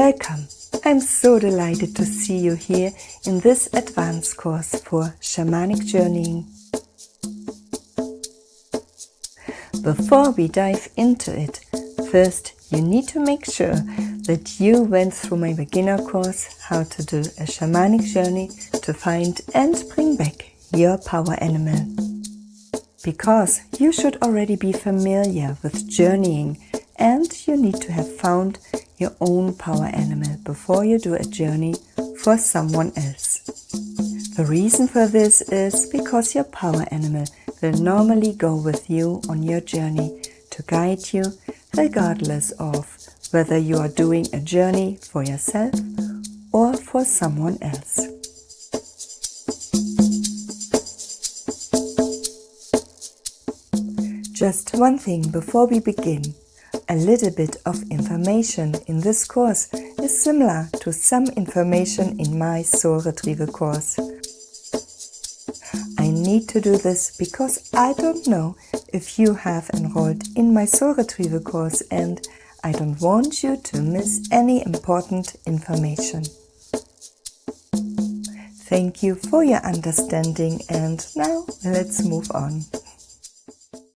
Welcome! I'm so delighted to see you here in this advanced course for Shamanic Journeying. Before we dive into it, first you need to make sure that you went through my beginner course How to do a Shamanic Journey to find and bring back your power animal. Because you should already be familiar with journeying and you need to have found your own power animal before you do a journey for someone else. The reason for this is because your power animal will normally go with you on your journey to guide you regardless of whether you are doing a journey for yourself or for someone else. Just one thing before we begin. A little bit of information in this course is similar to some information in my Soul Retrieval course. I need to do this because I don't know if you have enrolled in my Soul Retrieval course and I don't want you to miss any important information. Thank you for your understanding and now let's move on.